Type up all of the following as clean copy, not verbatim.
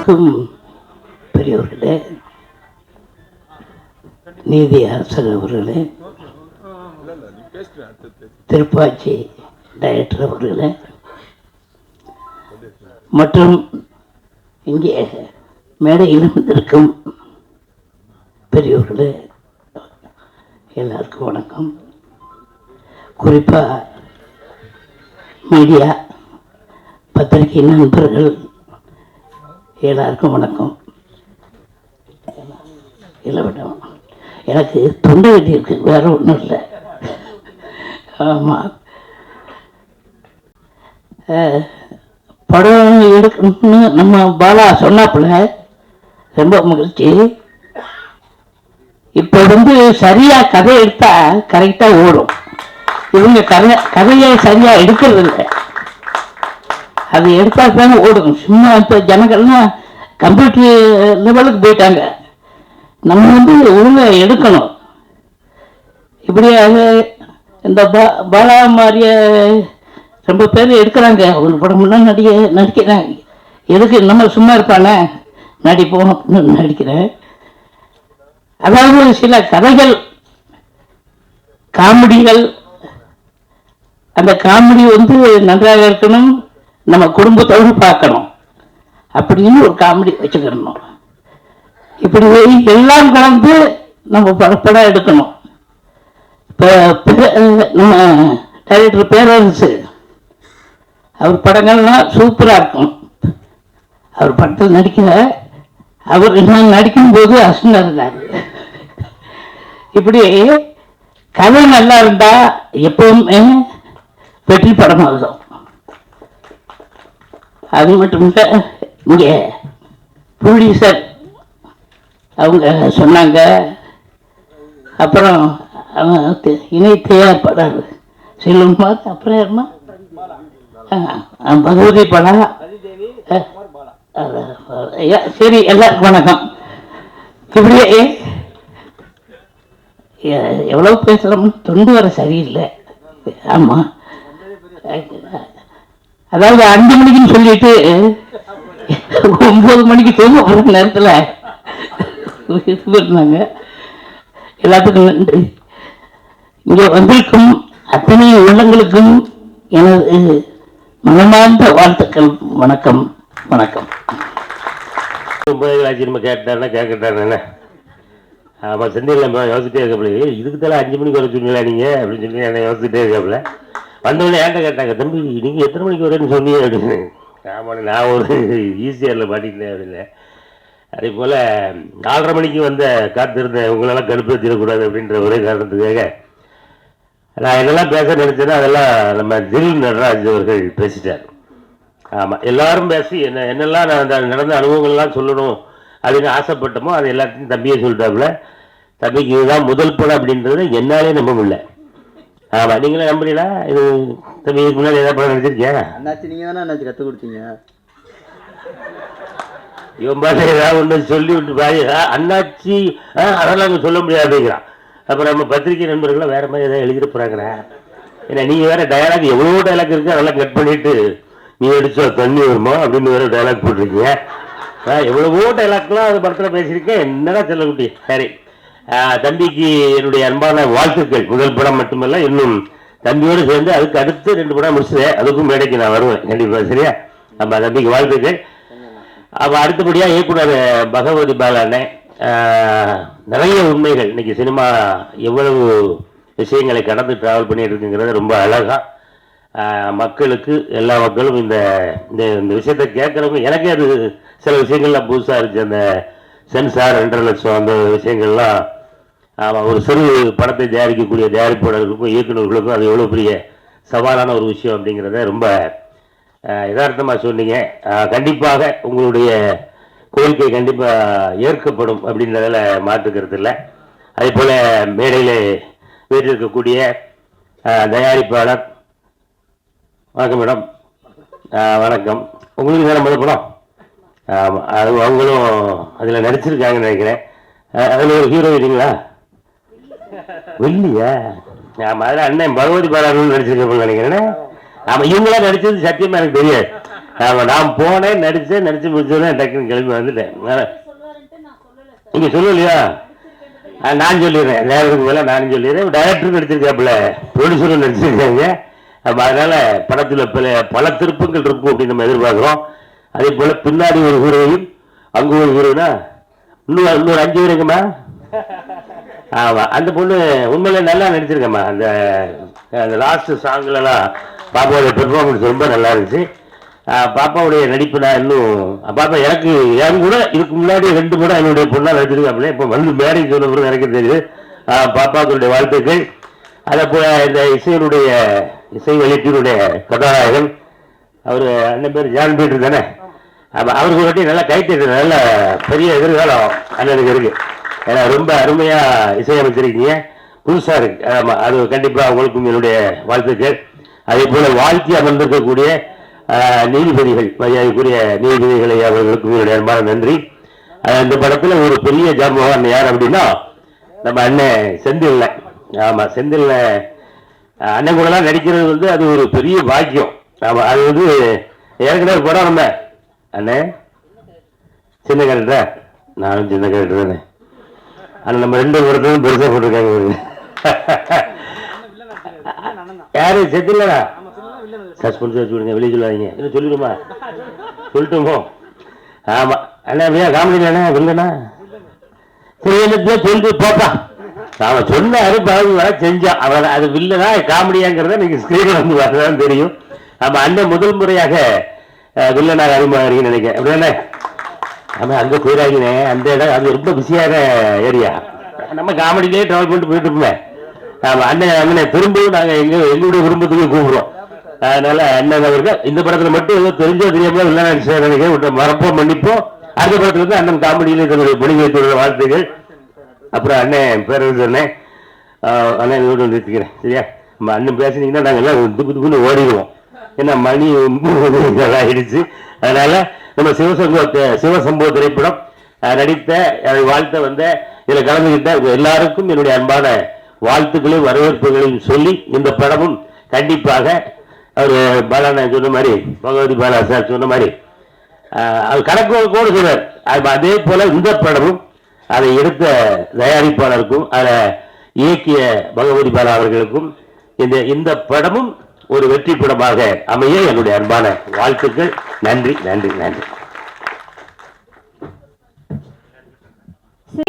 அனைவருக்கும் பெரியவர்களே, நீதி அரசர் அவர்களே, திருப்பாச்சி டைரக்டர் அவர்களே மற்றும் இங்கே மேடையில் இருந்திருக்கும் பெரியவர்களே எல்லாருக்கும் வணக்கம். குறிப்பாக மீடியா பத்திரிகை நண்பர்கள் எல்லாருக்கும் வணக்கம். இளவிடம் எனக்கு தொண்டை கட்டி இருக்கு, வேற ஒன்றும் இல்லை. ஆமாம், படம் எடுக்கணும்னு நம்ம பாலா சொன்னாப்புல ரொம்ப மகிழ்ச்சி. இப்போ சரியாக கதை எடுத்தா கரெக்டாக ஓடும். இவங்க கதையை சரியாக எடுக்கிறது இல்லை. அது எடுத்தா தானே ஓடும். சும்மா இப்போ ஜனங்கள்லாம் கம்ப்யூட்டர் லெவலுக்கு போயிட்டாங்க. நம்ம ஒழுங்காக எடுக்கணும். இப்படியாக இந்த பாலா மாதிரிய ரொம்ப பேர் எடுக்கிறாங்க. ஒரு படம்லாம் நடிக்கிறாங்க. எதுக்கு நம்ம சும்மா இருப்பானே, நடிப்போம் அப்படின்னு நடிக்கிறேன். அதாவது சில கதைகள், காமெடிகள், அந்த காமெடி நன்றாக இருக்கணும், நம்ம குடும்பத்தோடு பார்க்கணும் அப்படின்னு ஒரு காமெடி வச்சுக்கிடணும். இப்படி எல்லாம் கலந்து நம்ம படம் எடுக்கணும். இப்போ நம்ம டைரக்டர் பேரரசு அவர் படங்கள்லாம் சூப்பராக இருக்கும். அவர் படத்தில் நடிக்கிற அவர் நான் நடிக்கும்போது அசனாக இருந்தார். இப்படி கதை நல்லா இருந்தால் எப்பவுமே வெற்றி படமாகும். அது மட்டும் இல்லை, இங்கே ப்ரொடியூசர் அவங்க சொன்னாங்க. அப்புறம் இணை தயாரிப்பாளர் செல்வன்மார், அப்புறம் யாருமா பகவதி படம். சரி, எல்லாருக்கும் வணக்கம். இப்படியே எவ்வளோ பேசலாம்னு தொண்டு வர சரியில்லை. ஆமாம், அதாவது 5 மணிக்குன்னு சொல்லிட்டு 9 மணிக்கு தூங்க போகிற நேரத்தில் இருந்தாங்க. எல்லாத்துக்கும் நன்றி. இங்கே வந்திருக்கும் அத்தனை உள்ளங்களுக்கும் எனது மனமார்ந்த வாழ்த்துக்கள். வணக்கம் வணக்கம். நம்ம கேட்டாருன்னா ஆமாம், செந்தில் நம்ம யோசிச்சிட்டே இருக்கப்பல, இதுக்கு தலை 5 மணிக்கு வர சொன்னீங்களா நீங்கள் அப்படின்னு சொல்லி என்ன யோசிச்சுட்டே இருக்காப்புல. வந்தவொடனே ஏன்ட்ட கேட்டாங்க, தம்பி நீங்கள் எத்தனை மணிக்கு வரேன்னு சொன்னீங்க அப்படின்னு. ஆமாம், நான் ஒரு ஈஸியரில் மாட்டிக்கிட்டேன் அப்படின்னு. அதே போல் 4:30 மணிக்கு காத்திருந்தேன், உங்களெல்லாம் கடுப்பேற்றிடக்கூடாது அப்படின்ற ஒரே காரணத்துக்காக நான் என்னெல்லாம் பேச நினச்சேன்னா அதெல்லாம் நம்ம தில் நடராஜ் அவர்கள் பேசிட்டார். ஆமாம், எல்லாரும் பேசி என்னெல்லாம் நான் நடந்த அனுபவங்கள்லாம் சொல்லணும் அப்படின்னு ஆசைப்பட்டோமோ அது எல்லாத்தையும் தம்பியே சொல்லிட்டாப்புல. தம்பிக்கு இதுதான் முதல் படம் அப்படின்றது என்னாலே நம்ப முடியல. ஆமாம், நீங்களே நம்புறீங்களா? இது தம்பி இதுக்கு முன்னாடி ஏதாவது படம் நினைச்சிருக்கேன்? அண்ணாச்சி நீங்கள் தானே அண்ணாச்சி கற்றுக் கொடுத்தீங்க. இவன் பாட்டு ஏதாவது ஒன்று சொல்லி விட்டு பாரு, அண்ணாச்சி அதெல்லாம் அங்கே சொல்ல முடியாது அப்படிங்கிறான். அப்புறம் நம்ம பத்திரிகை நண்பர்கள்லாம் வேறு மாதிரி ஏதாவது எழுதிட்டு போகிறாங்கண்ணா. ஏன்னா நீங்கள் வேறு டயலாக் எவ்வளோ டைலாக் இருக்குது, அதெல்லாம் கட் பண்ணிவிட்டு நீ அடிச்சா தண்ணி வருமா அப்படின்னு வேறு டைலாக் போட்டிருக்கீங்க. எவ்வளவோ டைலாக்லாம் அந்த படத்தில் பேசியிருக்கேன். என்னடா செல்லக்குட்டி. சரி, தம்பிக்கு என்னுடைய அன்பான வாழ்த்துக்கள். முதல் படம் மட்டுமல்ல, இன்னும் தம்பியோடு சேர்ந்து அதுக்கு அடுத்து 2 படம் முடிச்சுதேன். அதுக்கும் மேடைக்கு நான் வருவேன் கண்டிப்பாக. சரியா? நம்ம தம்பிக்கு வாழ்த்துக்கள். அப்போ அடுத்தபடியாக இயக்குனர் பகவதி பாலானே, நிறைய உண்மைகள் இன்னைக்கு சினிமா எவ்வளவு விஷயங்களை கடந்து ட்ராவல் பண்ணிட்டு இருக்குங்கிறத ரொம்ப அழகாக மக்களுக்கு, எல்லா மக்களும் இந்த இந்த விஷயத்தை கேட்குறவங்க, எனக்கே அது சில விஷயங்கள்லாம் புதுசாக இருக்குது. அந்த சென்சார் 2.5 லட்சம் அந்த விஷயங்கள்லாம் ஒரு சிறு படத்தை தயாரிக்கக்கூடிய தயாரிப்பாளர்களுக்கும் இயக்குநர்களுக்கும் அது எவ்வளோ பெரிய சவாலான ஒரு விஷயம் அப்படிங்கிறத ரொம்ப யதார்த்தமாக சொன்னீங்க. கண்டிப்பாக உங்களுடைய கோரிக்கை கண்டிப்பாக ஏற்கப்படும் அப்படின்றதில் மாற்றுக்கிறது இல்லை. அதே போல் மேடையில் வீட்டில் தயாரிப்பாளர் வணக்கம் மேடம். வணக்கம். உங்களுக்கு வேறு முதல் படம். ஆமாம், அது அவங்களும் அதில் நடிச்சிருக்காங்கன்னு நினைக்கிறேன். அதில் ஒரு ஹீரோ இல்லைங்களா? இல்லையா? ஆமாம், அதில் அண்ணன் பகவதி பாலான்னு நடிச்சிருக்கேன் நினைக்கிறேன். ஆமாம், இவங்களாம் நடிச்சது சத்தியமாக எனக்கு தெரியாது. நான் போனேன், நடிச்சு முடிச்சோன்னே டக்குன்னு கிளம்பி வந்துட்டேன். நீங்க சொல்லலையா? நான் சொல்லிடுறேன், நேரத்துக்கு மேலே நானும் சொல்லிடுறேன். டைரக்டரும் நடிச்சிருக்காப்புல, ப்ரொடியூசரும் நடிச்சிருக்காங்க. அதனால படத்தில் பல திருப்பங்கள் இருக்கும் அப்படின்னு நம்ம எதிர்பார்க்குறோம். அதே போல பின்னாடி ஒரு ஹீரோயின், அங்கே ஒரு ஹீரோயினா, இன்னொரு 5 பேருங்கம்மா. ஆமாம், அந்த பொண்ணு உண்மையிலே நல்லா நடிச்சிருக்கம்மா. அந்த லாஸ்ட் சாங்லலாம் பாப்பாவுடைய பெர்ஃபார்மன்ஸ் ரொம்ப நல்லா இருந்துச்சு. பாப்பாவுடைய நடிப்பு நான் இன்னும் பாப்பா எனக்கு என் கூட இதுக்கு முன்னாடி 2 முறை என்னுடைய பொண்ணாக நடிச்சிருக்காப்புல. இப்போ வந்து மேரேஜ் சொன்ன பிறகு எனக்கு தெரியுது. பாப்பாவுடைய வாழ்த்துக்கள். அதே போல இந்த இசை வெளியீட்டினுடைய கதாநாயகன் அவர் அண்ணன் பேர் ஜான் பீட்டர் தானே. அவருக்கு வட்டி நல்லா கைட்டு, நல்ல பெரிய எதிர்காலம் அண்ணனுக்கு இருக்கு. ஏன்னா ரொம்ப அருமையா இசையமைச்சிருக்கீங்க, புதுசா இருக்கு. ஆமா, அது கண்டிப்பா அவங்களுக்கும் என்னுடைய வாழ்த்துக்கள். அதே போல வாழ்க்கை அமர்ந்திருக்கக்கூடிய நீதிபதிகள், மரியாதைக்குரிய நீதிபதிகளை அவர்களுக்கும் என்னுடைய அன்பான நன்றி. இந்த படத்துல ஒரு பெரிய ஜாம்பவான் யார் அப்படின்னா நம்ம அண்ணன் செந்தில்ல. ஆமா, செந்தில்ல அண்ணன் கூட எல்லாம் நடிக்கிறது வந்து அது ஒரு பெரிய பாக்கியம். ஆமா, அது வந்து ஏற்கனவே படம் நம்ம அண்ணன் சின்ன கேரக்டர், நானும் சின்ன கேரக்டர் தானே. ஆனால் நம்ம 2 படத்தையும் பெருசாக போட்டிருக்காங்க. யாரு செத்தில்லடா? சஸ்பென்ஸ் வச்சு விடுங்க, வெளியே சொல்லாதீங்க. இன்னும் சொல்லிடுமா? சொல்லட்டுமோ? ஆமா அண்ணா, அப்படியா காமெடி அண்ணா இல்லைண்ணா? சரி, என்ன சொல்லிட்டு போப்பா. அவன் சொன்னாரு, பழகு வர செஞ்சான். அவன் அது வில்லனா காமெடியாங்கிறத நீங்க ஸ்கிரீன்ல வந்து வரதான் தெரியும். ஆமா, அண்ணன் முதல் முறையாக வில்லனாக அறிமுகம் நினைக்கிறேன். அப்படிதானே? ஆமா, அங்க போயிடாங்கண்ணே. அந்த இடம் அது ரொம்ப பிஸியான ஏரியா. நம்ம காமெடியிலேயே ட்ராவல் பண்ணிட்டு போயிட்டு இருப்போமே. ஆமா, அண்ணன் திரும்பவும் நாங்க எங்களுடைய குடும்பத்துக்கு கூப்பிடுறோம். அதனால அண்ணன் அவருக்கு இந்த படத்துல மட்டும் ஏதோ தெரிஞ்சோ தெரியாம வில்லனா நினைக்கிறேன். மறப்போம், மன்னிப்போம். அடுத்த படத்துல இருந்து அண்ணன் காமெடியில தன்னுடைய பணிகளுடைய வாழ்த்துக்கள். அப்புறம் அண்ணன் பேரரசு அண்ணன், அண்ணன் இதோடு நிறுத்திக்கிறேன். சரியா? நம்ம அண்ணன் பேசுனீங்கன்னா நாங்கள் எல்லாம் துக்குன்னு ஓடிடுவோம். ஏன்னா மணி ஆயிடுச்சு. அதனால நம்ம சிவசம்பவ திரைப்படம் நடித்த வாழ்த்த வந்த இதில் கலந்துகிட்ட எல்லாருக்கும் என்னுடைய அன்பான வாழ்த்துக்களையும் வரவேற்புகளையும் சொல்லி, இந்த படமும் கண்டிப்பாக அவர் பாலா சொன்ன மாதிரி, பகவதி பாலா சார் சொன்ன மாதிரி அது கணக்கு கூட சொன்னார். அதே போல இந்த படமும் அதை எடுத்த தயாரிப்பாளருக்கும் அதை இயக்கிய பகவதி பாலா அவர்களுக்கும் இந்த படமும் ஒரு வெற்றி படமாக அமைய என்னுடைய அன்பான வாழ்த்துக்கள். நன்றி நன்றி நன்றி.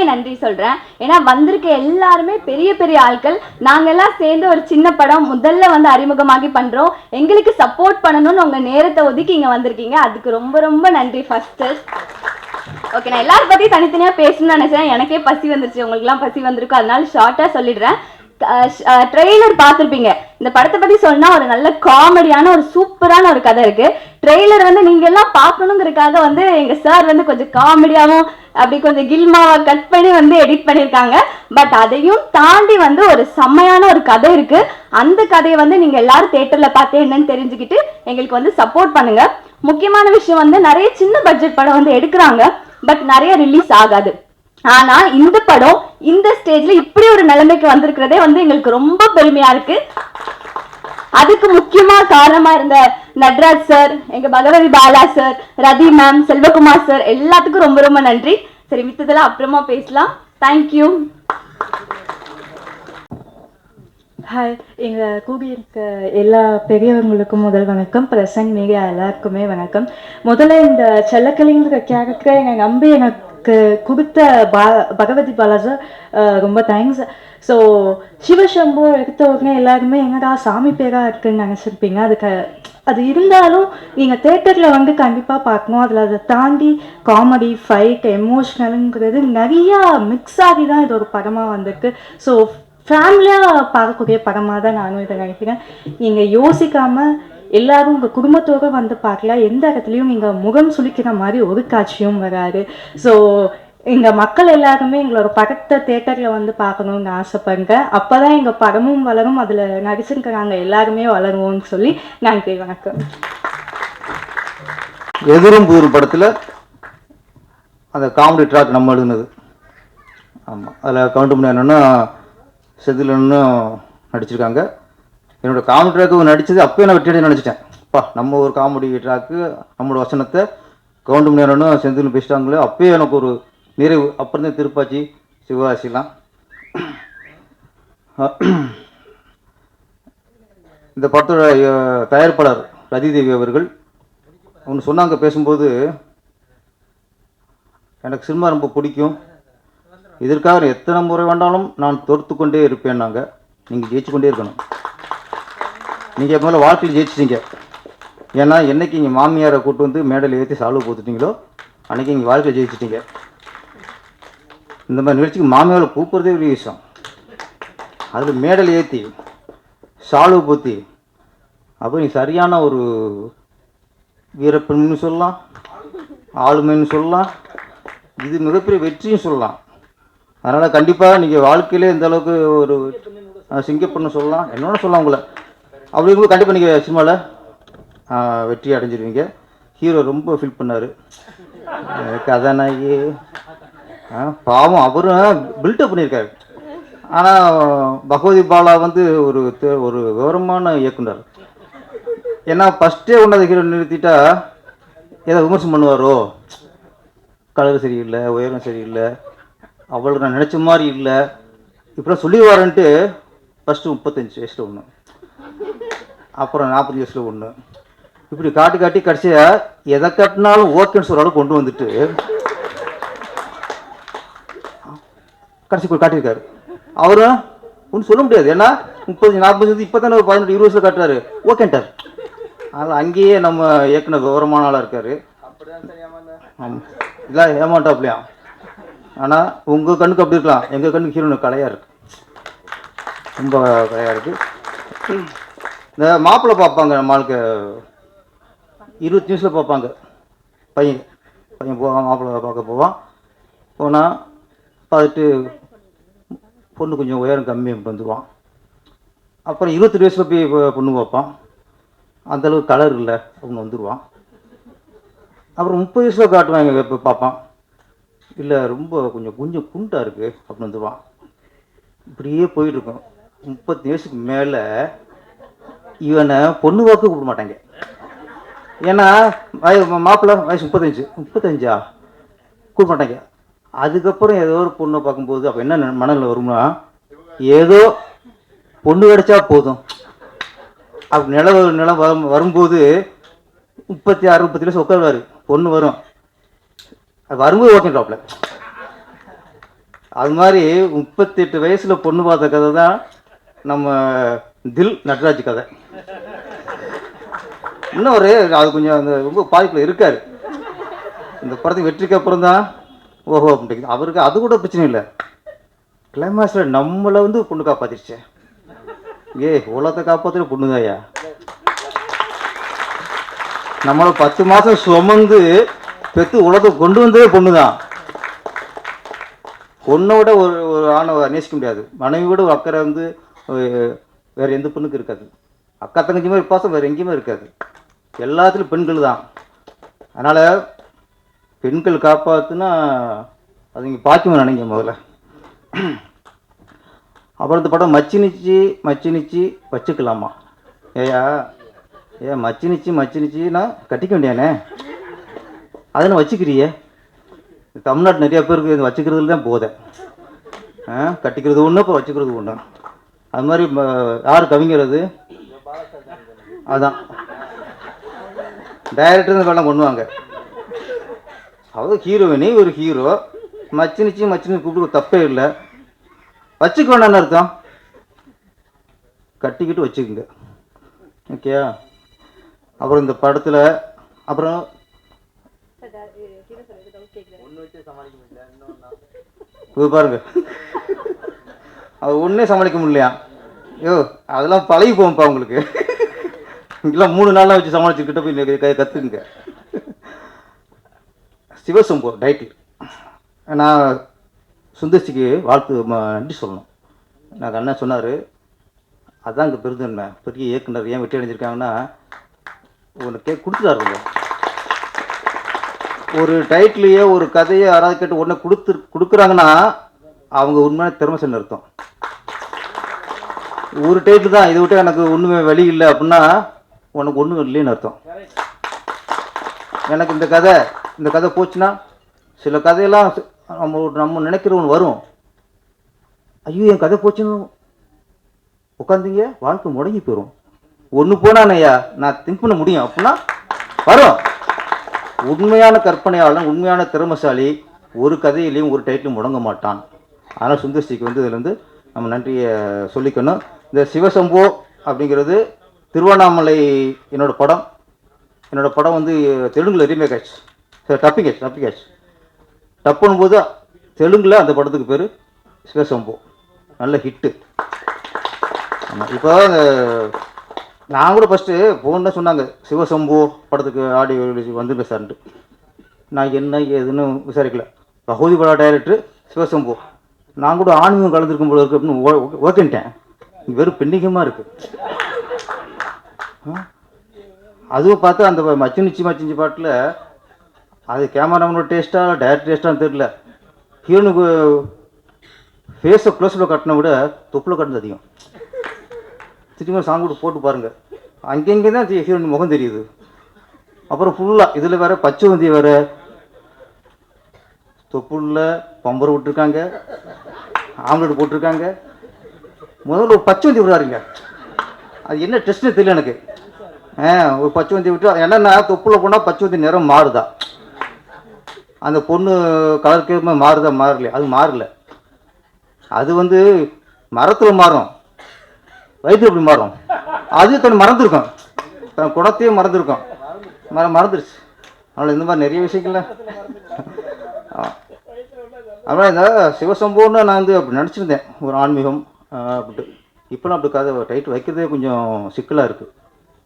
நன்றி சொல்றேன். ஏன்னா வந்திருக்க எல்லாருமே பெரிய பெரிய ஆட்கள். நாங்க எல்லாம் சேர்ந்து ஒரு சின்ன படம் முதல்ல வந்து அறிமுகமாகி பண்றோம். எங்களுக்கு சப்போர்ட் பண்ணணும்னு உங்க நேரத்தை ஒதுக்கி இங்க வந்திருக்கீங்க. அதுக்கு ரொம்ப ரொம்ப நன்றி. ஃபர்ஸ்ட் ஓகே, நான் எல்லாரும் பத்தி தனித்தனியா பேசணும்னு நினைச்சேன். எனக்கே பசி வந்துருச்சு, உங்களுக்கு எல்லாம் பசி வந்திருக்கும். அதனால ஷார்ட்டா சொல்லிடுறேன். ட்ரெய்லர் பார்த்துருப்பீங்க. இந்த படத்தை பத்தி சொன்னா ஒரு நல்ல காமெடியான ஒரு சூப்பரான ஒரு கதை இருக்கு. ட்ரெய்லர் வந்து நீங்க எல்லாம் பார்க்கணுங்கிறதுக்காக வந்து எங்க சார் வந்து கொஞ்சம் காமெடியாவும் அப்படி கொஞ்சம் கில்மாவை கட் பண்ணி வந்து எடிட் பண்ணியிருக்காங்க. பட் அதையும் தாண்டி வந்து ஒரு செம்மையான ஒரு கதை இருக்கு. அந்த கதையை வந்து நீங்க எல்லாரும் தியேட்டர்ல பார்த்து என்னன்னு தெரிஞ்சுக்கிட்டு எங்களுக்கு வந்து சப்போர்ட் பண்ணுங்க. முக்கியமான விஷயம் வந்து நிறைய சின்ன பட்ஜெட் படம் வந்து எடுக்கிறாங்க, பட் நிறைய ரிலீஸ் ஆகாது. ஆனா இந்த படம் இந்த ஸ்டேஜ்ல இப்படி ஒரு நிலைமைக்கு வந்திருக்கிறதே வந்து எங்களுக்கு ரொம்ப பெருமையா இருக்கு. அதுக்கு முக்கியமா காரணமா இருந்த நட்ராஜ் சார், எங்க பகவதி பாலா சார், ரதி மேம், செல்வகுமார் சார் எல்லாத்துக்கும் ரொம்ப ரொம்ப நன்றி. சரி, மித்ததெல்லாம் அப்புறமா பேசலாம். தேங்க்யூ. ஹாய், எங்கள் கூடியிருக்க எல்லா பெரியவங்களுக்கும் முதல் வணக்கம். பிரசன்ட் மீடியா எல்லாருக்குமே வணக்கம். முதல்ல இந்த செல்லக்கிளிங்கிற கேரக்டரை என்னை நம்பி எனக்கு கொடுத்த பகவதி பாலா சார் ரொம்ப தேங்க்ஸ். ஸோ சிவசம்பு எடுத்த உடனே எல்லாருமே என்னடா சாமி பேராக இருக்குன்னு நினச்சிருப்பீங்க. அது இருந்தாலும் நீங்கள் தேட்டரில் வந்து கண்டிப்பாக பார்க்கணும். அதில் அதை தாண்டி காமெடி, ஃபைட், எமோஷ்னலுங்கிறது நிறையா மிக்ஸ் ஆகி தான் இது ஒரு படமாக வந்திருக்கு. ஸோ ஃபேமிலியாக பார்க்கக்கூடிய படமாக தான் நானும் இதை நினைக்கிறேன். நீங்கள் யோசிக்காமல் எல்லாரும் உங்கள் குடும்பத்தோடு வந்து பார்க்கலாம். எந்த இடத்துலையும் நீங்கள் முகம் சுளிக்கிற மாதிரி ஒரு காட்சியும் வராது. ஸோ எங்கள் மக்கள் எல்லாருமே எங்களோட படத்தை தேட்டரில் வந்து பார்க்கணுன்னு ஆசைப்படுங்க. அப்போ தான் எங்கள் படமும் வளரும், அதில் நடிச்சிருக்கிறாங்க எல்லாருமே வளருவோம்னு சொல்லி நன்றி, வணக்கம். எதிரும் புதிரும் படத்தில் அந்த காமெடி ட்ராக் நம்ம எழுதுனது. ஆமாம், அதில் கவுண்ட் பண்ணி என்னென்னா செதிலன்னு நடிச்சிருக்காங்க. என்னோடய காமெடி ட்ராக்கு நடித்தது அப்போயே நான் வெற்றி நினச்சிட்டேன். நம்ம ஒரு காமெடி ட்ராக்கு நம்மளோட வசனத்தை கவுண்டும் நேரனும் செந்திலும் பேசிட்டாங்களே, அப்பயே எனக்கு ஒரு நிறைவு. அப்புறம் தான் திருப்பாச்சி சிவகாசிலாம். இந்த படத்தோட தயாரிப்பாளர் ரதிதேவி அவர்கள் ஒன்று சொன்னாங்க பேசும்போது, எனக்கு சினிமா ரொம்ப பிடிக்கும், இதற்காக எத்தனை முறை வேண்டாலும் நான் தோற்று கொண்டே இருப்பேன்னாங்க. நீங்கள் ஜெயிச்சு கொண்டே இருக்கணும். நீங்கள் முதல்ல வாழ்க்கையில் ஜெயிச்சிட்டீங்க. ஏன்னா என்னைக்கு இங்கே மாமியாரை கூட்டு வந்து மேடையில் ஏற்றி சால்வு போத்துட்டீங்களோ அன்றைக்கி இங்கே வாழ்க்கையில் ஜெயிச்சிட்டீங்க. இந்த மாதிரி நிகழ்ச்சிக்கு மாமியாரை கூப்பிட்றதே பெரிய விஷயம். அதில் மேடையில் ஏற்றி சால்வு போத்தி அப்போ நீ சரியான ஒரு வீரப்பெண்னு சொல்லலாம், ஆளுமைன்னு சொல்லலாம், இது மிகப்பெரிய வெற்றியும் சொல்லலாம். அதனால் கண்டிப்பாக நீங்கள் வாழ்க்கையிலே இந்த அளவுக்கு ஒரு சிங்கப்பெண்ணு சொல்லலாம், என்னோட சொல்லலாம் உங்களை. அப்படி இருக்கும்போது கண்டிப்பாக நீங்கள் சினிமாவில் வெற்றி அடைஞ்சிருவீங்க. ஹீரோ ரொம்ப ஃபீல் பண்ணார், கதாநாயகி பாவம் அவரும் பில்டப் பண்ணியிருக்காரு. ஆனால் பகவதி பாலா வந்து ஒரு விவரமான இயக்குனர். ஏன்னா ஃபஸ்ட்டே ஒன்றாவது ஹீரோ நிறுத்திட்டா ஏதோ விமர்சனம் பண்ணுவாரோ, கலர் சரியில்லை, உயரம் சரியில்லை, அவளுக்கு நான் நினச்ச மாதிரி இல்லை, இப்படிலாம் சொல்லிடுவாருன்ட்டு ஃபஸ்ட்டு 35 வயசில் ஒன்று, அப்புறம் 40 வயசில் ஒன்று, இப்படி காட்டி காட்டி கடைசியாக எதை கட்டினாலும் ஓகேன்னு சொல்கிற அளவுக்கு கொண்டு வந்துட்டு கடைசி காட்டியிருக்காரு. அவரும் ஒன்றும் சொல்ல முடியாது. ஏன்னா 30, 40, இப்போ தானே ஒரு 18, 20 வயசில் காட்டுறாரு, ஓகேன்ட்டார். அதனால் அங்கேயே நம்ம இயக்குனர் விவரமான ஆளாக இருக்கார். ஆமாம், இல்லை ஏமாட்டாப்லையா. ஆனால் உங்கள் கண்ணுக்கு அப்படி இருக்கலாம், எங்கள் கண்ணுக்கு ஹீரோனு கலையாக இருக்குது, ரொம்ப கலையாக இருக்குது. இந்த மாப்பிள்ளை பார்ப்பாங்க, நம்மளுக்கு 20 நிமிஷத்தில் பார்ப்பாங்க. பையன் போவான், மாப்பிள்ளை பார்க்க போவான். போனால் பார்த்துட்டு பொண்ணு கொஞ்சம் உயரம் கம்மி வந்துடுவான். அப்புறம் 28 வயசில் போய் பொண்ணு பார்ப்பான், அந்தளவுக்கு கலர் இல்லை அப்படின்னு வந்துடுவான். அப்புறம் 30 வயசில் காட்டுவாங்க, இப்போ பார்ப்பான், இல்லை ரொம்ப கொஞ்சம் குண்டாக இருக்குது அப்படின்னு வந்துடுவான். இப்படியே போயிட்டுருக்கோம். 30 வயசுக்கு மேலே இவனை பொண்ணு வாக்கு கூப்பிட மாட்டாங்க. ஏன்னா மாப்பிள்ளை வயசு 35 கூப்பிட மாட்டாங்க. அதுக்கப்புறம் ஏதோ ஒரு பொண்ணை பார்க்கும்போது அப்போ என்ன மனதில் வரும்னா, ஏதோ பொண்ணு கிடைச்சா போதும் அப்படி நிலம் வரும்போது 36, 30 வயசு உட்காருவார், பொண்ணு வரும், அது வரும்போது ஓகேன்றாப்ல. அது மாதிரி 38 வயசில் பொண்ணு பார்த்த கதை தான் நம்ம தில் நட்ராஜ் கதை. இன்னும் அது கொஞ்சம் அந்த ரொம்ப பாதிப்பில் இருக்கார். இந்த படத்துக்கு வெற்றிக்கு அப்புறம் தான் ஓஹோ அப்படின்ட்டு அவருக்கு அது கூட பிரச்சனை இல்லை. கிளைமாக்ஸில் நம்மளை வந்து பொண்ணு காப்பாற்றிடுச்சேன். உலகத்தை காப்பாற்றுற பொண்ணுதாயா, நம்மளை 10 மாதம் சுமந்து பெற்று உலகத்தை கொண்டு வந்ததே பொண்ணு தான். பொண்ணோட ஒரு ஆணை நேசிக்க முடியாது. மனைவியோட ஒரு அக்கறை வந்து வேறு எந்த பொண்ணுக்கு இருக்காது. அக்கா தங்கச்சி மாதிரி பாசம் வேறு எங்கேயுமே இருக்காது. எல்லாத்துலேயும் பெண்கள் தான். அதனால் பெண்கள் காப்பாற்றுனா அது இங்கே பாக்கியமாக நினைங்க முதல்ல. அப்புறம் இந்த படம் மச்சினிச்சி வச்சுக்கலாமா? மச்சினிச்சின்னா கட்டிக்க வேண்டியானே, அதனை வச்சுக்கிறியே. தமிழ்நாட்டு நிறையா பேருக்கு இது வச்சுக்கிறதுல தான் போதை. கட்டிக்கிறது ஒன்று, அப்புறம் வச்சுக்கிறது ஒன்று. அது மாதிரி யார் கவிங்கிறது அதான் டைரக்டர் இந்த படம் பண்ணுவாங்க. அதாவது ஹீரோயினி ஒரு ஹீரோ மச்சினிச்சி கூப்பிட்டு தப்பே இல்லை. வச்சுக்க வேண்டாம்னு அர்த்தம், கட்டிக்கிட்டு வச்சுக்குங்க. ஓகே. அப்புறம் இந்த படத்தில் அப்புறம் பாருங்க, அது ஒன்றே சமாளிக்க முடியலையா? அதெல்லாம் பழகி போகும்ப்பா உங்களுக்கு. இங்கெல்லாம் 3 நாளாக வச்சு சமாளிச்சுக்கிட்ட போய் கற்றுக்குங்க. சிவசம்பு டைட்டில். நான் சுந்தர்சிக்கு வாழ்த்து நன்றி சொல்லணும். நான் அண்ணன் சொன்னார், அதான் இங்கே பெருந்தன்மை. பெரிய இயக்குனர் ஏன் வெற்றி அடைஞ்சிருக்காங்கன்னா உனக்கு கொடுத்துட்டாருங்க. ஒரு டைட்டிலையே ஒரு கதையை யாராவது கேட்டு உடனே கொடுக்குறாங்கன்னா அவங்க உண்மையான திறமைசன்னு அர்த்தம். ஒரு டைட்டில் தான், இதை விட்டு எனக்கு ஒன்றுமே வழி இல்லை அப்படின்னா உனக்கு ஒன்றும் இல்லைன்னு அர்த்தம். எனக்கு இந்த கதை போச்சுன்னா சில கதையெல்லாம் நம்ம நினைக்கிற ஒன்று வரும். ஐயோ என் கதை போச்சுன்னு உட்காந்தீங்க வாழ்க்கை முடங்கி போயிடும். ஒன்று போனானையா நான் திங்க் பண்ண முடியும் அப்படின்னா வரும். உண்மையான கற்பனையாளன், உண்மையான திறமைசாலி ஒரு கதையிலையும் ஒரு டைட்டிலும் முடங்க மாட்டான். அதனால் சுந்தர்சிக்கு வந்து இதில் நம்ம நன்றியை சொல்லிக்கணும். இந்த சிவசம்போ அப்படிங்கிறது திருவண்ணாமலை என்னோட படம் வந்து தெலுங்கில் ரீமேக் ஆச்சு, டப்பிங் ஆச்சு. டப்புன்னும் தெலுங்கில் அந்த படத்துக்கு பேர் சிவசம்போ, நல்ல ஹிட்டு. ஆமாம், இப்போ நான் கூட ஃபஸ்ட்டு ஃபோன் தான் சொன்னாங்க சிவசம்போ படத்துக்கு ஆடியோ வந்து பேசான்ட்டு. நான் என்ன ஏதுன்னு விசாரிக்கல. பகவதி பட டைரக்டர் சிவசம்போ, நான் கூட ஆன்மீகம் கலந்துருக்கும் போல இருக்கு அப்படின்னு ஓகேன்ட்டேன். இங்கே வெறும் பெண்டிங்கமாக இருக்குது. அதுவும் பார்த்தா அந்த மச்சினிச்சி பாட்டில் அது கேமராமேனோட டேஸ்ட்டாக டைரக்டர் டேஸ்ட்டான்னு தெரியல. ஹீரோனுக்கு ஃபேஸை க்ளோஸில் கட்டின விட தொப்பில் கட்டினது அதிகம். திரும்ப சாங் கூட போட்டு பாருங்கள், அங்கங்கே தான் ஹீரோயின் முகம் தெரியுது. அப்புறம் ஃபுல்லாக இதில் வேறு பச்சை வந்தி வேறு, தொப்புள்ள பம்பரை விட்டுருக்காங்க, ஆம்லெட் போட்டிருக்காங்க. முதல்ல ஒரு பச்சை வந்தி விடுறாருங்க, அது என்ன டெஸ்ட்னு தெரியல எனக்கு. ஒரு பச்சை வந்தி விட்டு என்னென்னா தொப்புள்ள போனால் பச்சை வந்தி நிறம் மாறுதா, அந்த பொண்ணு கலருக்கு மாறுதா மாறல, அது மாறல. அது வந்து மரத்தில் மாறும், வயிற்று எப்படி மாறும், அது தன் மறந்துருக்கும், தன் குணத்தையே மறந்துருக்கும், மறந்துருச்சு. அதனால் இந்த மாதிரி நிறைய விஷயங்கள்ல அப்புறம் இந்த சிவசம்போன்னு நான் வந்து அப்படி நினச்சிருந்தேன், ஒரு ஆன்மீகம் அப்படின்ட்டு. இப்போலாம் அப்படி கதை டைட்டில் வைக்கிறதே கொஞ்சம் சிக்கலாக இருக்குது.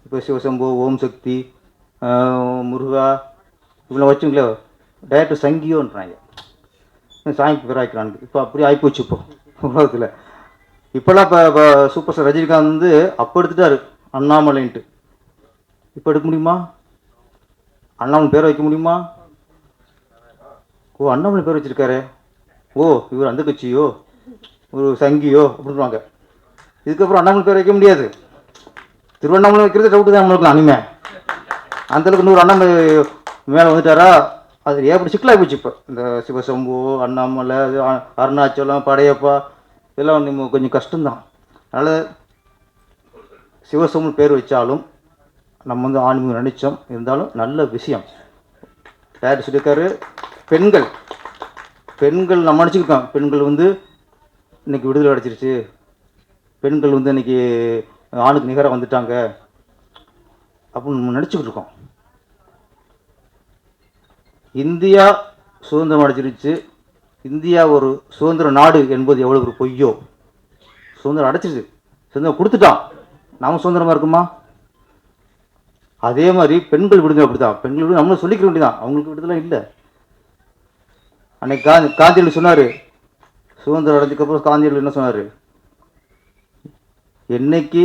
இப்போ சிவசம்போ, ஓம் சக்தி, முருகா இப்படிலாம் வச்சுங்களே டைரக்டர் சங்கியோன்றாங்க, சாமிக்கு பேர் ஆகிக்கிறாங்க. இப்போ அப்படி ஆகிப்போச்சு இப்போ உலகத்தில். இப்போல்லாம் இப்போ சூப்பர் ஸ்டார் ரஜினிகாந்த் வந்து அப்போ எடுத்துட்டாரு அண்ணாமலைன்ட்டு. இப்போ எடுக்க முடியுமா? அண்ணாமலை பேரை வைக்க முடியுமா? ஓ அண்ணாமலை பேர் வச்சுருக்காரு, ஓ இவர் அந்த கட்சியோ ஒரு சங்கியோ அப்படின்வாங்க. இதுக்கப்புறம் அண்ணாமலை பேர் வைக்க முடியாது. திருவண்ணாமலை வைக்கிறது டவுட்டு தான் நம்மளுக்கு. அனிமே அந்தளவுக்கு 100 அண்ணாமலை மேலே வந்துட்டாரா, அது ஏற்படி சிக்கலாகி போச்சு. இப்போ இந்த சிவசம்பு, அண்ணாமலை, அருணாச்சலம், படையப்பா இதெல்லாம் நம்ம கொஞ்சம் கஷ்டம்தான். அதனால் சிவசம்பு பேர் வச்சாலும் நம்ம வந்து ஆன்மீகம் நினைச்சோம், இருந்தாலும் நல்ல விஷயம். யார் சொல்லியிருக்காரு, பெண்கள் நம்ம நினச்சிருக்கோம் பெண்கள் வந்து இன்றைக்கி விடுதலை அடைச்சிருச்சு, பெண்கள் வந்து இன்றைக்கி ஆணுக்கு நிகராக வந்துட்டாங்க அப்படின்னு நம்ம நினச்சிக்கிட்டு இருக்கோம். இந்தியா சுதந்திரம் அடைச்சிருச்சு, இந்தியா ஒரு சுதந்திர நாடு என்பது எவ்வளோ ஒரு பொய்யோ. சுதந்திரம் அடைச்சிருச்சு, சுதந்திரம் கொடுத்துட்டான், நாம் சுதந்திரமாக இருக்குமா? அதே மாதிரி பெண்கள் விடுதலை அப்படி தான், பெண்கள் விடுதலை நம்மளும் சொல்லிக்க வேண்டியதான், அவங்களுக்கு விடுதலை இல்லை. அன்னைக்கு காந்தியடிகள் சொன்னார், சுதந்திரம் அடைஞ்சதுக்கப்புறம் காந்தியடிகள் என்ன சொன்னார், என்னைக்கு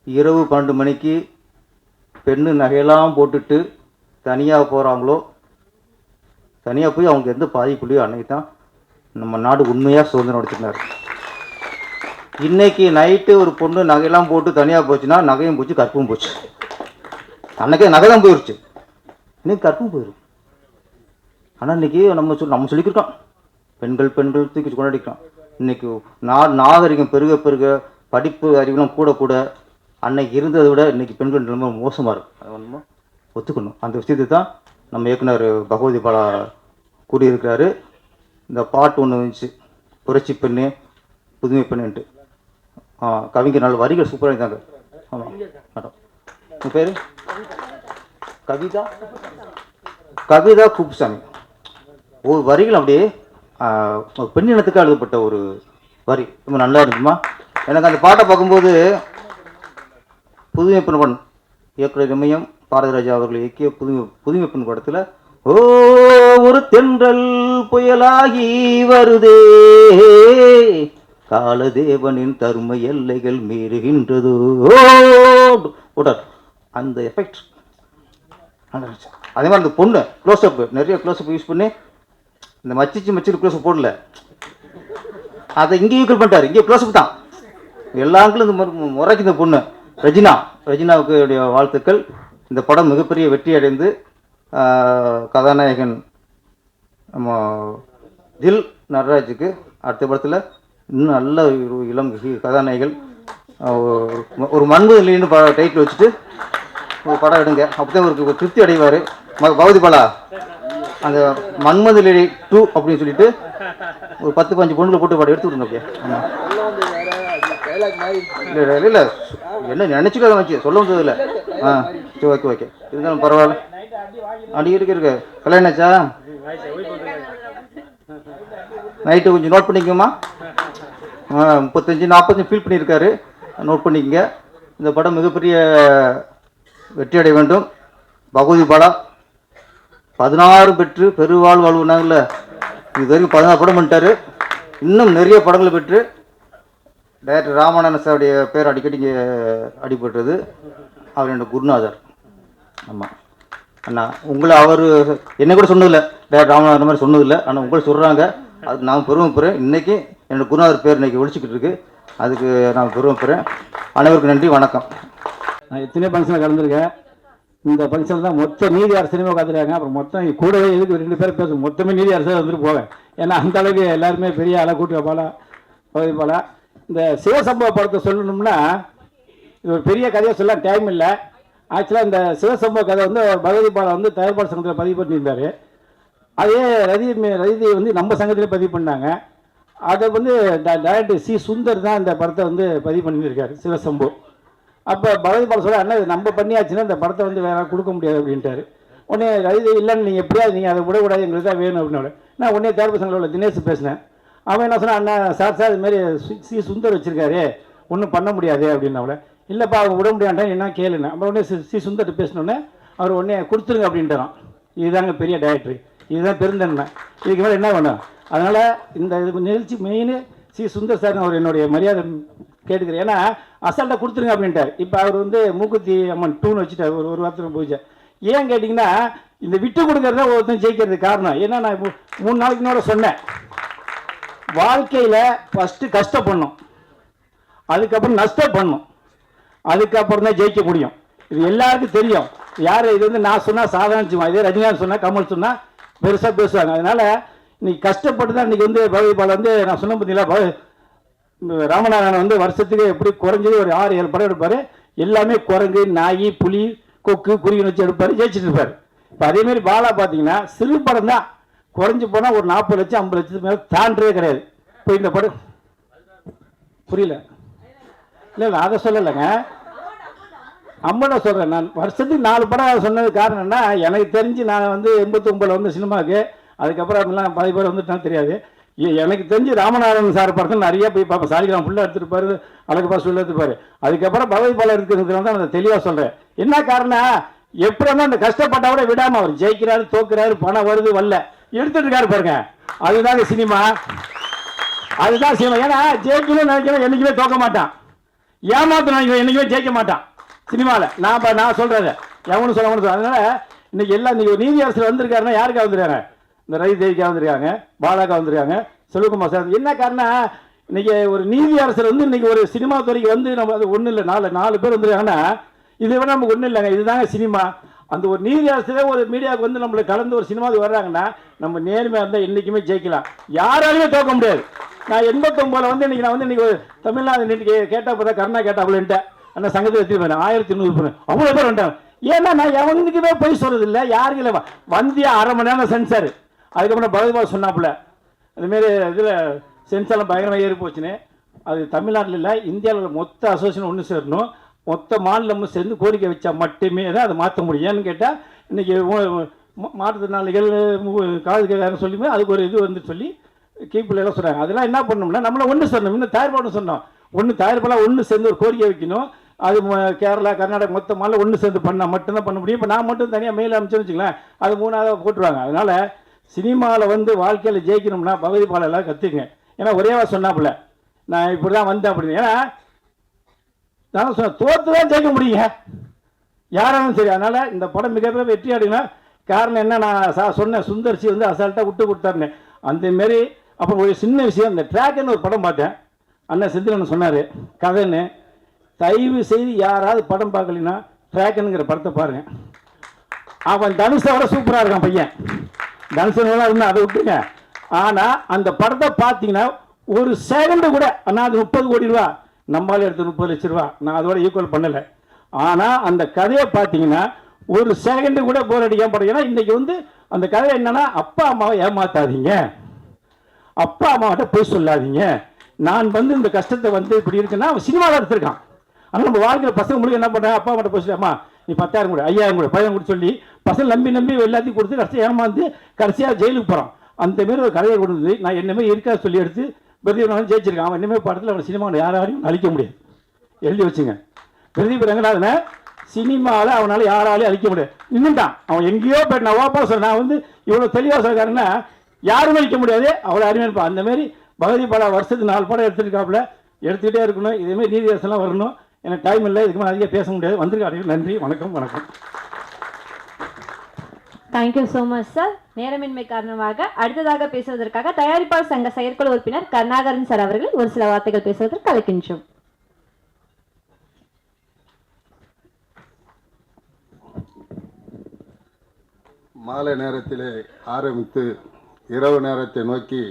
இரவு 12 மணிக்கு பெண்ணு நகையெல்லாம் போட்டுட்டு தனியாக போகிறாங்களோ, தனியாக போய் அவங்களுக்கு எந்த பாதிப்புலையோ அன்னைக்கு தான் நம்ம நாடு உண்மையாக சுதந்திரம் அடைச்சிருந்தார். இன்னைக்கு நைட்டு ஒரு பொண்ணு நகையெல்லாம் போட்டு தனியாக போச்சுன்னா நகையும் போச்சு, கற்பும் போச்சு. அன்னைக்கே நகை தான் போயிடுச்சு, இன்னைக்கு கற்பும் போயிடும். ஆனால் இன்றைக்கி நம்ம சொல்லிக்கிட்டோம், பெண்கள் தூக்கி கொண்டாடிக்கிறோம். இன்றைக்கி நாகரிகம் பெருக படிப்பு அறிவுலாம் கூட அன்னைக்கு இருந்ததை விட இன்றைக்கி பெண்கள் ரொம்ப மோசமாக இருக்கும். அது ஒன்றுமோ ஒத்துக்கணும். அந்த விஷயத்தை தான் நம்ம இயக்குனர் பகவதி பாலா கூறியிருக்கிறாரு. இந்த பாட்டு ஒன்று வந்துச்சு, புரட்சி பெண்ணு புதுமை பெண்ணுன்ட்டு. கவிஞர் நல்ல வரிகள் சூப்பராக இருந்தாங்க. ஆமாம் மேடம், உங்கள் பேர் கவிதா குப்புசாமி. ஒரு வரிகள் அப்படியே பெண்ணினத்துக்கு எழுதப்பட்ட ஒரு வரி, ரொம்ப நல்லா இருக்குமா. எனக்கு அந்த பாட்டை பார்க்கும்போது புதுமை பெண் இயக்குனர் இமயம் பாரதிராஜா அவர்கள் இயக்கிய புதுமை பெண் படத்தில், ஓ ஒரு தென்றல் புயலாகி வருதே, காலதேவனின் தருமை எல்லைகள் மீறுகின்றது ஓட்டார். அந்த எஃபெக்ட் அதே மாதிரி அந்த பொண்ணு க்ளோஸ்அப், நிறைய க்ளோஸ்அப் யூஸ் பண்ணி இந்த மச்சிட்டு க்ளோஸ்அப் போடல, அதை இங்கே ஈக்குவல் பண்ணிட்டார். இங்கே க்ளோஸ்அப் தான் எல்லாங்களும் இந்த மாதிரி முறைக்கு இந்த பொண்ணு ரெஜினாவுக்கு என்னுடைய வாழ்த்துக்கள். இந்த படம் மிகப்பெரிய வெற்றி அடைந்து கதாநாயகன் நம்ம தில் நடராஜுக்கு அடுத்த படத்தில் இன்னும் நல்ல இளம் கதாநாயகர்கள் ஒரு மன்மதலின்னு டைட்டில் வச்சுட்டு ஒரு படம் எடுங்க. அப்போதான் ஒரு திருப்தி அடைவார். பகவதி பாலா அந்த மன்மதலி 2 அப்படின்னு சொல்லிட்டு ஒரு 10-15 பொண்ணுங்களை போட்டு படம் எடுத்து விடுங்க. அப்படியே ஆமாம் இல்லை இல்லை என்ன நினச்சிட்டு அதை வச்சு சொல்ல முடியாது இல்லை. சரி ஓகே இருந்தாலும் பரவாயில்ல. அடிக்கடி இருக்கு கல்யாணம் ஆச்சா? நைட்டு கொஞ்சம் நோட் பண்ணிக்கோமா. 35-40 ஃபீல் பண்ணியிருக்காரு, நோட் பண்ணிக்கங்க. இந்த படம் மிகப்பெரிய வெற்றி அடைய வேண்டும். பகவதி பாலா 16 பெற்று பெருவாழ் வாழ்வுனாங்கல்ல, இது வரைக்கும் 16 படம் பண்ணிட்டாரு. இன்னும் நிறைய படங்களை பெற்று டைரக்டர் ராமநாதன் சாருடைய பேர் அடிக்கடி இங்கே அடிபட்டுறது. அவர் என்னோட குருநாதர். ஆமாம் அண்ணா உங்களை அவர் என்ன கூட சொன்னதில்லை, டைரக்டர் ராமநாதன் மாதிரி சொன்னதில்லை. ஆனால் உங்களை சொல்கிறாங்க, அதுக்கு நான் பெருமைப்படுறேன். இன்றைக்கி என்னோடய குருநாதர் பேர் இன்றைக்கி ஒழிச்சிக்கிட்டு இருக்கு, அதுக்கு நான் பெருமைப்படுறேன். அனைவருக்கும் நன்றி, வணக்கம். நான் எத்தனையோ ஃபங்க்ஷனில் கலந்துருக்கேன். இந்த ஃபங்க்ஷன் தான் மொத்த நீதியார் சினிமா காத்துருக்காங்க. அப்புறம் மொத்தம் கூடவே எதுக்கு 2 பேர் பேசும், மொத்தமே நீதியார் சார் வந்துட்டு போவேன். ஏன்னா அந்த அளவுக்கு எல்லாருமே பெரிய ஆளாக கூட்டுக்க பாலா பகுதி பாலா. இந்த சிவசம்பவ படத்தை சொல்லணும்னா இது ஒரு பெரிய கதையை சொல்ல டைம் இல்லை. ஆக்சுவலாக இந்த சிவசம்பவ கதை வந்து பகவதி பாலா வந்து தயார்பாடு சங்கத்தில் பதிவு பண்ணியிருந்தார். அதே ரதி வந்து நம்ம சங்கத்திலே பதிவு பண்ணாங்க. அதை வந்து டைரக்டர் சி சுந்தர் தான் இந்த படத்தை வந்து பதிவு பண்ணியிருக்காரு சிவசம்பு. அப்போ பகவதி பாலா சொல்ல அண்ணா நம்ம பண்ணியாச்சுன்னா இந்த படத்தை வந்து வேற கொடுக்க முடியாது அப்படின்ட்டாரு. உடனே ரதி இல்லைன்னு நீங்கள் எப்படியாவது நீங்கள் அதை விடக்கூடாது, எங்களுக்கு தான் வேணும் அப்படின்னு. நான் உடனே தயாரிப்பு சங்கத்தில் உள்ள தினேஷ் பேசினேன். அவன் என்ன சொன்னான், அண்ணா சார் இதுமாரி சி சுந்தர் வச்சுருக்காரு, ஒன்றும் பண்ண முடியாது அப்படின்னவள. இல்லைப்பா அவங்க விட முடியாண்டேன் என்ன கேளுன்னு. அப்புறம் உடனே சி சுந்தர்கிட்ட பேசினோடனே அவர் உடனே கொடுத்துருங்க அப்படின்ட்டாரான். இதுதாங்க பெரிய டைரக்டர், இதுதான் பெருந்தன்மை, இதுக்கு மேலே என்ன வேணும். அதனால் இந்த இது நிகழ்ச்சி மெயின் சி சுந்தர் சார் அவர் என்னுடைய மரியாதை கேட்டுக்கிறேன். ஏன்னா அசால்ட்டாக கொடுத்துருங்க அப்படின்ட்டார். இப்போ அவர் வந்து மூக்குத்தி அம்மன் 2 வச்சுட்டார் ஒரு வாரத்தில் பூஜை. ஏன் கேட்டிங்கன்னா இந்த விட்டு கொடுக்கறத ஒருத்தன் ஜெயிக்கிறதுக்கு காரணம். ஏன்னா நான் 3 நாளைக்கு முன்னாடி சொன்னேன், வாழ்க்கையில் ஃபஸ்ட்டு கஷ்டப்படணும், அதுக்கப்புறம் நஷ்டப்படணும், அதுக்கப்புறம் தான் ஜெயிக்க முடியும். இது எல்லாருக்கும் தெரியும். யார் இது வந்து நான் சொன்னால் சாதாரண, இதே ரஜினிகாந்த் சொன்னால் கமல் சொன்னால் பெருசாக பேசுவாங்க. அதனால் இன்னைக்கு கஷ்டப்பட்டு தான் இன்றைக்கி வந்து பகவதி பாலா வந்து நான் சொன்ன பார்த்தீங்களா, ராமநாதன் வந்து வருஷத்துக்கு எப்படி குறைஞ்சது ஒரு 6-7 படம் எடுப்பார். எல்லாமே குரங்கு, நாய், புலி, கொக்கு, குருவின்னு வச்சு எடுப்பார், ஜெயிச்சுட்டு இருப்பார். இப்போ அதேமாரி பாலா பார்த்தீங்கன்னா சிறு படம் தான், குறைஞ்சி போனால் ஒரு 40 லட்சம் 50 லட்சத்துக்கு மேலே தாண்டவே கிடையாது. இப்போ இந்த படம் புரியல இல்லை அதை சொல்லலைங்க, அம்மனை சொல்கிறேன். நான் வருஷத்துக்கு 4 படம் சொன்னது காரணம்னா எனக்கு தெரிஞ்சு நான் வந்து 89 வந்து சினிமாவுக்கு, அதுக்கப்புறம் அப்படிலாம் 10 பேர் வந்துட்டான்னு தெரியாது. எனக்கு தெரிஞ்சு ராமநாதன் சார் படத்தில் நிறைய போய் பார்ப்பேன். சாலிகிராம் ஃபுல்லாக எடுத்துருப்பாரு, அழகு பாஸ் ஃபுல்லாக எடுத்துப்பாரு. அதுக்கப்புறம் பகவதி பாலா இருக்கிறதுனால தான் நான் தெளிவாக சொல்கிறேன். என்ன காரணம், எப்படி இருந்தால் அந்த கஷ்டப்பட்டா கூட விடாமல் அவர் ஜெயிக்கிறாரு, தோக்குறாரு, பணம் வருது வரல எடுத்துட்டு இருக்காரு பாருங்க. அதுதாங்க சினிமா, அதுதான் சினிமா. ஏன்னா ஜெயிக்கணும்னு நினைக்கிறேன் என்றைக்குமே தோக்க மாட்டான், ஏமாத்தணும் நினைக்கிறேன் என்றைக்குமே ஜெயிக்க மாட்டான் சினிமாவில். நான் சொல்கிறேன், எவனு சொல்ல. அதனால இன்னைக்கு எல்லாம் இன்னைக்கு நீதி அரசு வந்திருக்காருன்னா யாருக்கா வந்துருக்காங்க, இந்த ரவி தேவிக்கா வந்திருக்காங்க, பாலாக்கா வந்திருக்காங்க, செல்வகுமார் சார். என்ன காரணம், இன்னைக்கு ஒரு நீதி அரசர் வந்து இன்னைக்கு ஒரு சினிமா துறைக்கு வந்து நம்ம அது ஒன்றும் இல்லை, 4 பேர் வந்துருக்காங்கன்னா இதை விட நமக்கு ஒன்றும் இல்லைங்க. இதுதாங்க சினிமா. அந்த ஒரு நீதி அரசரே ஒரு மீடியாவுக்கு வந்து நம்மளை கலந்து ஒரு சினிமாவுக்கு வர்றாங்கன்னா நம்ம நேர்மையாக இருந்தால் என்றைக்குமே ஜெயிக்கலாம், யாராலுமே தோக்க முடியாது. நான் 89 வந்து இன்னைக்கு நான் வந்து இன்னைக்கு தமிழ்நாடு இன்னைக்கு கேட்டால் பார்த்தா கருணா கேட்டாப்புலன்ட்டேன். அந்த சங்கத்தில் எடுத்துட்டு போனேன் 1100 பேர், அவ்வளோ பேர் வந்துட்டாங்க. ஏன்னா நான் எவனுக்குமே போய் சொல்றது இல்லை, யாருக்கு இல்லை. வந்தியா 1/2 மணி நேரம் சென்சார். அதுக்கப்புறம் பகவதி சொன்னாப்புல அதுமாரி இதில் சென்சார்லாம் பயங்கரமாக ஏறி போச்சுன்னு. அது தமிழ்நாட்டில் இல்லை, இந்தியாவில் மொத்த அசோசியேஷன் ஒன்று சேரணும், மொத்த மாநிலமும் சேர்ந்து கோரிக்கை வச்சா மட்டுமே தான் அதை மாற்ற முடியும். ஏன்னு கேட்டால் இன்றைக்கி மாற்றுத்திறனாளிகள் காது கேட்காருன்னு சொல்லி அதுக்கு ஒரு இது வந்து சொல்லி கீப்பிள்ளைலாம் சொல்கிறாங்க. அதெல்லாம் என்ன பண்ணணும்னா நம்மளை ஒன்று சொல்லணும், இன்னும் தயார்பாடு சொன்னோம், தயாரிப்பெல்லாம் ஒன்று சேர்ந்து ஒரு கோரிக்கை வைக்கணும். அது கேரளா, கர்நாடகா மொத்த மாநிலம் ஒன்று சேர்ந்து பண்ணால் மட்டும்தான் பண்ண முடியும். இப்போ நான் மட்டும் தனியாக மெயில் அனுப்பிச்சேன்னு வச்சுங்களேன், அது 3ஆவது போட்டுருவாங்க. அதனால் சினிமாவில் வந்து வாழ்க்கையில் ஜெயிக்கணும்னா பகவதி பாலா எல்லாம் கற்றுக்குங்க. ஏன்னா ஒரேவா சொன்னாப்புல நான் இப்படி தான் வந்தேன் அப்படின்னு. ஏன்னா நான் சொன்னேன் தோற்று தான் ஜெயிக்க முடியுங்க யாராலும் சரி. அதனால் இந்த படம் மிகப்பெரிய வெற்றி அடையினா காரணம் என்ன, நான் சொன்னேன் சுந்தர்சி வந்து அசால்ட்டாக விட்டு கொடுத்தாருன்னு. அந்தமாரி அப்புறம் ஒரு சின்ன விஷயம், இந்த ட்ராக்னு ஒரு படம் பார்த்தேன், அண்ணன் செந்திலன் சொன்னார் கதைன்னு. தயவு செய்து யாராவது படம் பார்க்கலைன்னா ட்ராகனுங்கிற படத்தை பாருங்க. அவன் தனுஷோட சூப்பராக இருக்கான் பையன். தனுஷனெல்லாம் இருந்தால் அதை விட்டுங்க. ஆனால் அந்த படத்தை பார்த்தீங்கன்னா ஒரு செகண்டு கூட, ஆனால் அது 30 கோடி ரூபா, நம்மளால எடுத்து 30 லட்ச ரூபா, நான் அதோட ஈக்குவல் பண்ணலை. ஆனால் அந்த கதையை பார்த்தீங்கன்னா ஒரு செகண்டு கூட போர் அடிக்காம படம். ஏன்னா இன்றைக்கி வந்து அந்த கதை என்னன்னா, அப்பா அம்மாவை ஏமாத்தாதீங்க, அப்பா அம்மாவிட்ட போய் சொல்லாதீங்க. நான் வந்து இந்த கஷ்டத்தை வந்து இப்படி இருக்குன்னா அவன் சினிமாவில் எடுத்திருக்கான். ஆனால் நம்ம வாழ்க்கையில் பசங்க முடிவு என்ன பண்ணுறாங்க, அப்பா அம்மாட்ட போய் சொல்லி, நீ 10,000 கூட 5,000 கூட 10,000 கூட சொல்லி பசங்க நம்பி எல்லாத்தையும் கொடுத்து கடைசியாக ஏமாந்து கடைசியாக ஜெயிலுக்கு போகிறான். அந்த மாரி ஒரு கதையை கொடுத்து நான் என்னமே இருக்கா சொல்லி எடுத்து பிரதீப் ரங்கநாதன் ஜெயிச்சிருக்கான். அவன் என்னமே படத்தில் அவன் சினிமாவில் யாராலையும் அழிக்க முடியாது, எழுதி வச்சுங்க. பிரதீப் ரங்கநாதனை சினிமாவில் அவனால் யாராலையும் அழிக்க முடியாது. நின்றுட்டான் அவன் எங்கேயோ போய்ட்டு. நான் ஓப்பா சொல்ல, நான் வந்து இவ்வளோ தெளிவாக சொல்லிருக்காருன்னா யாரும் அழிக்க முடியாது, அவ்வளோ அருமையாக இருப்பான். அந்தமாரி பகவதி படம் வருஷத்துக்கு 4 படம் எடுத்துருக்காப்புல, எடுத்துக்கிட்டே இருக்கணும். இதேமாரி நீதியரசெல்லாம் வரணும். எனக்கு டைம் இல்லை, இதுக்கு மேலே அதிகம் பேச முடியாது. வந்திருக்காரு. நன்றி, வணக்கம். வணக்கம். Thank you so much sir. நேரமின்மை காரணமாக அடுத்ததாக பேசுவதற்காக தயாரிப்பாளர் சங்க செயற்குழு உறுப்பினர் கருணாகரன் சார் அவர்கள் ஒரு சில வார்த்தைகள் பேசுவதற்கு அழைக்கின்றோம். மாலை நேரத்திலே ஆரம்பித்து இரவு நேரத்தை நோக்கி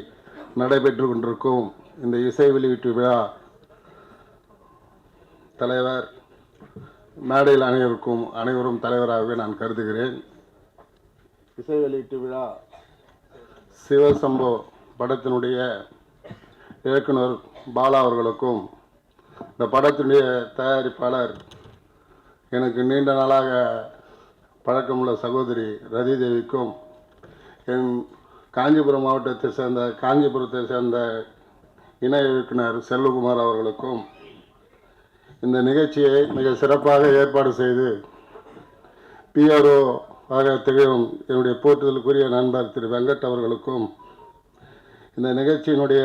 நடைபெற்று கொண்டிருக்கும் இந்த இசை வெளியீட்டு விழா தலைவர், மேடையில் அனைவரும் தலைவராகவே நான் கருதுகிறேன். இசை வெளியீட்டு விழா சிவசம்போ படத்தினுடைய இயக்குனர் பாலா அவர்களுக்கும், இந்த படத்தினுடைய தயாரிப்பாளர் எனக்கு நீண்ட நாளாக பழக்கமுள்ள சகோதரி ரதி தேவிக்கும், என் காஞ்சிபுரம் காஞ்சிபுரத்தை சேர்ந்த இணை இயக்குனர் செல்வகுமார் அவர்களுக்கும், இந்த நிகழ்ச்சியை மிக சிறப்பாக ஏற்பாடு செய்து பிஆர்ஓ ஆக திகழும் என்னுடைய போற்றுதலுக்குரிய நண்பர் திரு வெங்கட் அவர்களுக்கும், இந்த நிகழ்ச்சியினுடைய